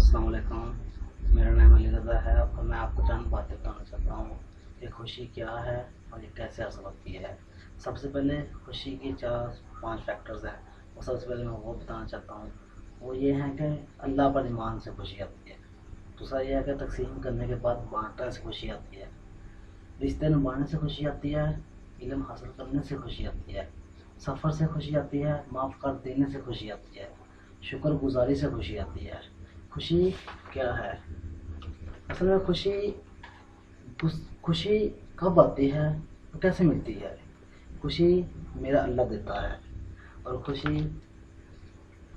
अस्सलाम वालेकुम। मेरा नाम अली रज़ा है और मैं आपको चंद बातें बताना चाहता हूँ कि खुशी क्या है और ये कैसे हासिल होती है। सबसे पहले खुशी की 4-5 फैक्टर्स हैं। और सबसे पहले मैं वो बताना चाहता हूँ, वो ये है कि अल्लाह पर ईमान से खुशी आती है। दूसरा ये है कि तकसीम करने के बाद बांटने से खुशी आती है। रिश्ते निभाने से खुशी आती है। इल्म हासिल करने से खुशी आती है। सफ़र से खुशी आती है। माफ़ कर देने से खुशी आती है। शुक्रगुजारी से खुशी आती है। खुशी क्या है? असल में खुशी कब आती है और कैसे मिलती है? खुशी मेरा अल्लाह देता है और खुशी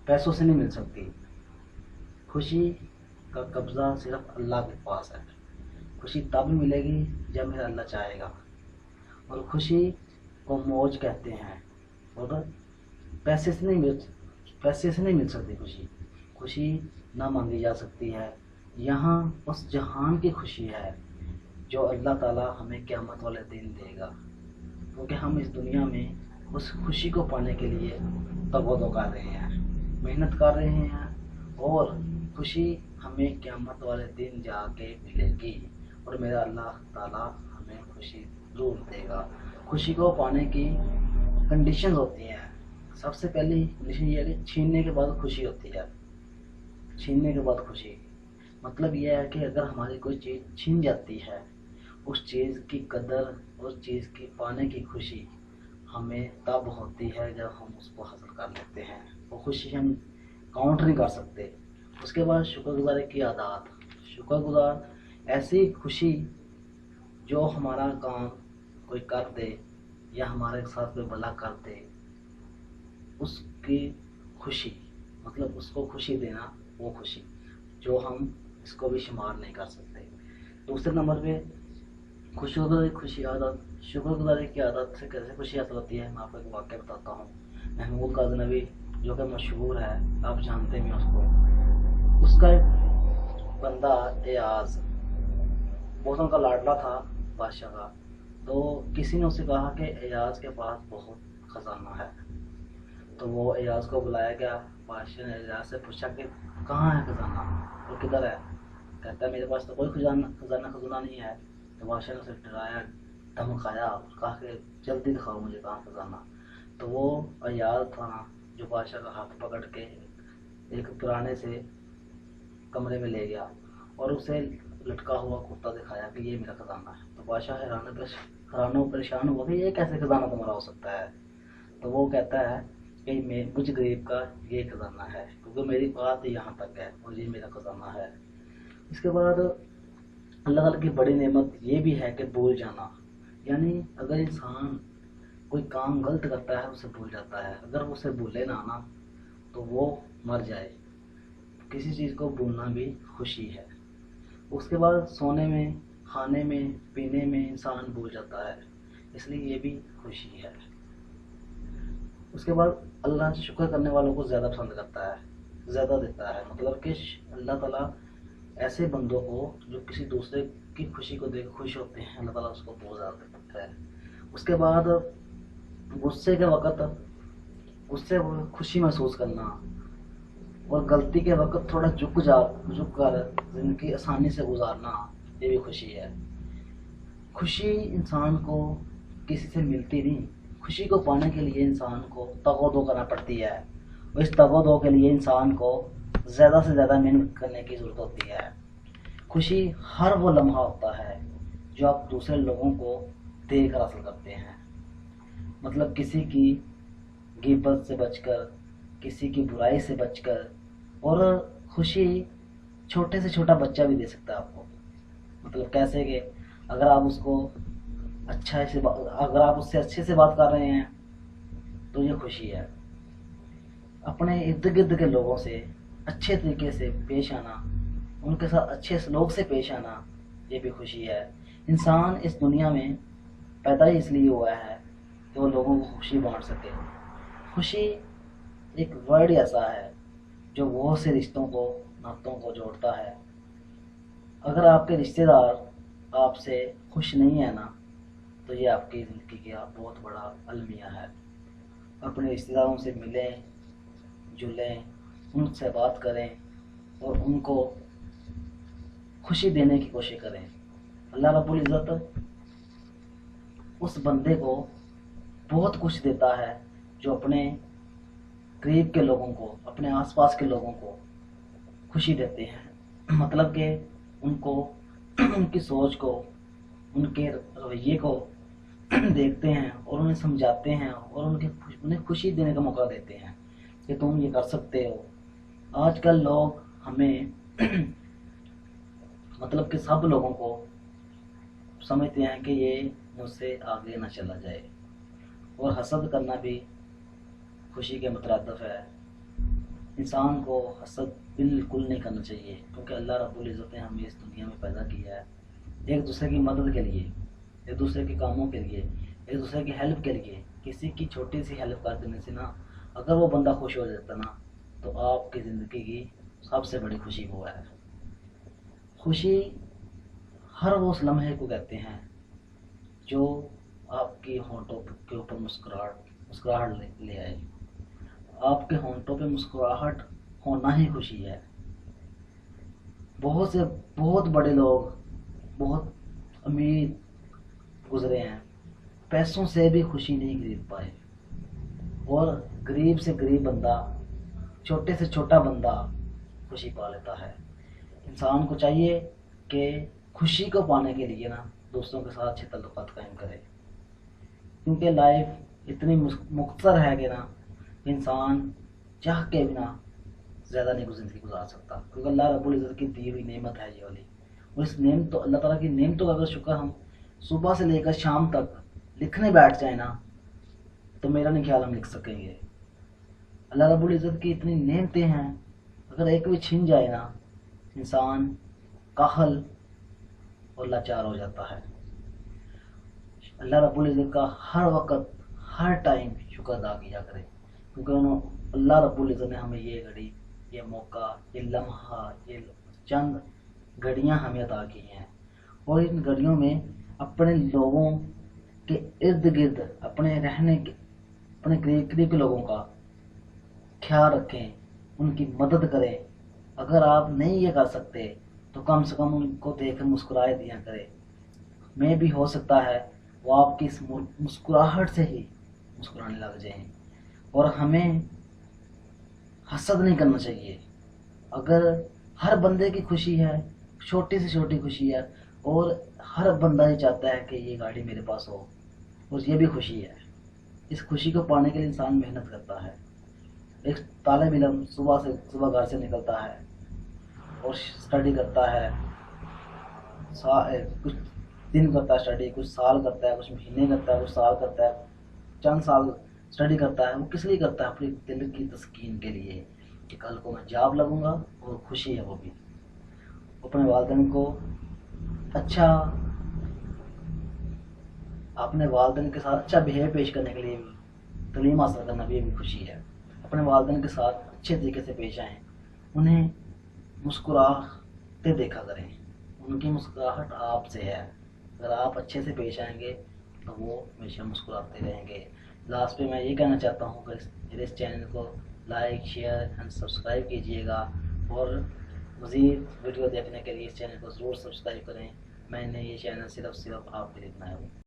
पैसों से नहीं मिल सकती। खुशी का कब्ज़ा सिर्फ अल्लाह के पास है। खुशी तब मिलेगी जब मेरा अल्लाह चाहेगा। और खुशी को मौज कहते हैं और पैसे से नहीं मिल सकती खुशी। खुशी ना मांगी जा सकती है। यहाँ उस जहान की खुशी है जो अल्लाह ताला हमें क़यामत वाले दिन देगा, क्योंकि हम इस दुनिया में उस खुशी को पाने के लिए तगोदो कर रहे हैं, मेहनत कर रहे हैं और खुशी हमें क़यामत वाले दिन जाके मिलेगी और मेरा अल्लाह ताला हमें खुशी ज़रूर देगा। खुशी को पाने की कंडीशंस होती हैं। सबसे पहली कंडीशन ये है कि छीनने के बाद खुशी होती है। छीनने के बाद खुशी मतलब यह है कि अगर हमारी कोई चीज़ छीन जाती है, उस चीज़ की कदर, उस चीज़ की पाने की खुशी हमें तब होती है जब हम उसको हासिल कर लेते हैं। वो खुशी हम काउंट नहीं कर सकते। उसके बाद शुक्रगुजारी की आदत। शुक्रगुजार ऐसी खुशी जो हमारा काम कोई कर दे या हमारे साथ कोई भला कर दे, उसकी खुशी मतलब उसको खुशी देना, वो खुशी जो हम इसको भी शुमार नहीं कर सकते। दूसरे नंबर पे शुक्रगुजारी की आदत से कैसे खुशी हासिल होती है, मैं आपको एक वाक़या बताता हूँ। महमूद गाज़नवी जो कि मशहूर है, आप जानते भी उसको। उसका एक बंदा एयाज बहुत उनका लाडला था बादशाह का। तो किसी ने उसे कहा कि एयाज के पास बहुत खजाना है। तो वो एयाज को बुलाया गया। बादशाह ने एयाज से पूछा कि कहाँ है खजाना और किधर है? कहता है मेरे पास तो कोई खजाना नहीं है। तो बादशाह ने उसे डराया, धमकाया, कहा कि जल्दी दिखाओ मुझे कहाँ खजाना। तो वो एयाज था ना, जो बादशाह का हाथ पकड़ के एक पुराने से कमरे में ले गया और उसे लटका हुआ कुर्ता दिखाया कि ये मेरा खजाना है। तो बादशाह हैरान परेशान हुआ कि ये कैसे खजाना तुम्हारा हो सकता है? तो वो कहता है कि मुझ गरीब का ये खजाना है, क्योंकि मेरी बात यहाँ तक है और ये मेरा खजाना है। इसके बाद अल्लाह ताला की बड़ी नेमत ये भी है कि भूल जाना। यानी अगर इंसान कोई काम गलत करता है, उसे भूल जाता है, अगर वो उसे भूले ना तो वो मर जाए। किसी चीज़ को भूलना भी खुशी है। उसके बाद सोने में, खाने में, पीने में इंसान भूल जाता है, इसलिए ये भी खुशी है। उसके बाद अल्लाह शुक्र करने वालों को ज़्यादा पसंद करता है, ज़्यादा देता है। मतलब कि अल्लाह ताला ऐसे बंदों को जो किसी दूसरे की खुशी को देख खुश होते हैं, अल्लाह ताला उसको बहुत ज़्यादा देता है। उसके बाद गुस्से के वक़्त गुस्से खुशी महसूस करना और गलती के वक़्त थोड़ा झुक कर ज़िंदगी आसानी से गुजारना, ये भी खुशी है। खुशी इंसान को किसी से मिलती नहीं। खुशी को पाने के लिए इंसान को तगोदो करना पड़ती है और इस तगोदो के लिए इंसान को ज़्यादा से ज़्यादा मेहनत करने की ज़रूरत होती है। खुशी हर वो लम्हा होता है जो आप दूसरे लोगों को देख कर हासिल करते हैं। मतलब किसी की गिबत से बचकर, किसी की बुराई से बचकर। और खुशी छोटे से छोटा बच्चा भी दे सकता है आपको। मतलब कैसे कि अगर आप अगर आप उससे अच्छे से बात कर रहे हैं तो ये खुशी है। अपने इर्द गिर्द के लोगों से अच्छे तरीके से पेश आना, उनके साथ अच्छे सलूक से पेश आना, ये भी खुशी है। इंसान इस दुनिया में पैदा ही इसलिए हुआ है कि वो लोगों को खुशी बांट सके। खुशी एक वर्ड ऐसा है जो बहुत से रिश्तों को, नातों को जोड़ता है। अगर आपके रिश्तेदार आपसे खुश नहीं है ना, तो ये आपकी ज़िंदगी का बहुत बड़ा अलमिया है। अपने रिश्तेदारों से मिलें जुलें, उनसे बात करें اور ان کو خوشی دینے کی کوشش کریں۔ اللہ رب العزت اس بندے کو بہت کچھ دیتا ہے جو اپنے قریب کے لوگوں کو، اپنے آس پاس کے لوگوں کو خوشی دیتے ہیں، مطلب کہ ان کو ان کی سوچ کو، ان کے رویے کو دیکھتے ہیں اور انہیں سمجھاتے ہیں اور انہیں خوشی دینے کا موقع دیتے ہیں کہ تم یہ کر سکتے ہو۔ آج کل لوگ ہمیں مطلب کہ سب لوگوں کو سمجھتے ہیں کہ یہ مجھ سے آگے نہ چلا جائے، اور حسد کرنا بھی خوشی کے مترادف ہے۔ انسان کو حسد بالکل نہیں کرنا چاہیے، کیونکہ اللہ رب العزت نے ہمیں اس دنیا میں پیدا کیا ہے ایک دوسرے کی مدد کے لیے، ایک دوسرے کے کاموں کے لیے، ایک دوسرے کی ہیلپ کے لیے۔ کسی کی چھوٹی سی ہیلپ کر دینے سے نا، اگر وہ بندہ خوش ہو جاتا نا، تو آپ کی زندگی کی سب سے بڑی خوشی وہ ہے۔ خوشی ہر اس لمحے کو کہتے ہیں جو آپ کی ہونٹوں کے اوپر مسکراہٹ لے آئے۔ آپ کے ہونٹوں پہ مسکراہٹ ہونا ہی خوشی ہے۔ بہت بڑے لوگ بہت امیر گزرے ہیں، پیسوں سے بھی خوشی نہیں خرید پائے، اور غریب سے غریب بندہ، چھوٹے سے چھوٹا بندہ خوشی پا لیتا ہے۔ انسان کو چاہیے کہ خوشی کو پانے کے لیے نا دوستوں کے ساتھ اچھے تعلقات قائم کرے، کیونکہ لائف اتنی مختصر ہے کہ نا انسان چاہ کے بنا زیادہ نہیں زندگی گزار سکتا، کیونکہ اللہ رب العزت کی دی ہوئی نعمت ہے یہ والی، اور اس نعمت تو اللہ تعالیٰ کی نعمتوں کا اگر شکر ہم صبح سے لے کر شام تک لکھنے بیٹھ جائیں نا، تو میرا نہیں خیال ہم لکھ سکیں گے۔ اللہ رب العزت کی اتنی نعمتیں ہیں، اگر ایک بھی چھن جائے نا، انسان کاہل اور لاچار ہو جاتا ہے۔ اللہ رب العزت کا ہر وقت ہر ٹائم شکر ادا کیا کرے، کیونکہ اللہ رب العزت نے ہمیں یہ گھڑی، یہ موقع، یہ لمحہ، یہ چند گھڑیاں ہمیں عطا کی ہیں، اور ان گھڑیوں میں اپنے لوگوں کے ارد گرد، اپنے رہنے کے، اپنے قریب کے لوگوں کا خیال رکھیں، ان کی مدد کریں۔ اگر آپ نہیں یہ کر سکتے تو کم سے کم ان کو دیکھ کر مسکرائے دیا کریں، میں بھی ہو سکتا ہے وہ آپ کی اس مسکراہٹ سے ہی مسکرانے لگ جائیں۔ اور ہمیں حسد نہیں کرنا چاہیے۔ اگر ہر بندے کی خوشی ہے، چھوٹی سے چھوٹی خوشی ہے، اور ہر بندہ یہ چاہتا ہے کہ یہ گاڑی میرے پاس ہو، اور یہ بھی خوشی ہے۔ اس خوشی کو پانے کے لیے انسان محنت کرتا ہے۔ ایک طالب علم صبح گھر سے نکلتا ہے اور اسٹڈی کرتا ہے، کچھ دن کرتا ہے اسٹڈی، کچھ سال کرتا ہے، کچھ مہینے کرتا ہے، کچھ سال کرتا ہے، چند سال اسٹڈی کرتا ہے۔ وہ کس لیے کرتا ہے؟ اپنی دل کی تسکین کے لیے، کہ کل کو میں جاب لگوں گا، اور خوشی ہے وہ بھی۔ اپنے والدین کو اپنے والدین کے ساتھ اچھا بہیو پیش کرنے کے لیے بھی، تعلیم حاصل کرنا بھی خوشی ہے۔ اپنے والدین کے ساتھ اچھے طریقے سے پیش آئیں، انہیں مسکراتے دیکھا کریں، ان کی مسکراہٹ آپ سے ہے۔ اگر آپ اچھے سے پیش آئیں گے تو وہ ہمیشہ مسکراتے رہیں گے۔ لاسٹ پہ میں یہ کہنا چاہتا ہوں کہ میرے اس چینل کو لائک، شیئر اینڈ سبسکرائب کیجیے گا، اور مزید ویڈیو دیکھنے کے لیے اس چینل کو ضرور سبسکرائب کریں۔ میں نے یہ چینل صرف آپ کے لیے بنایا ہوں۔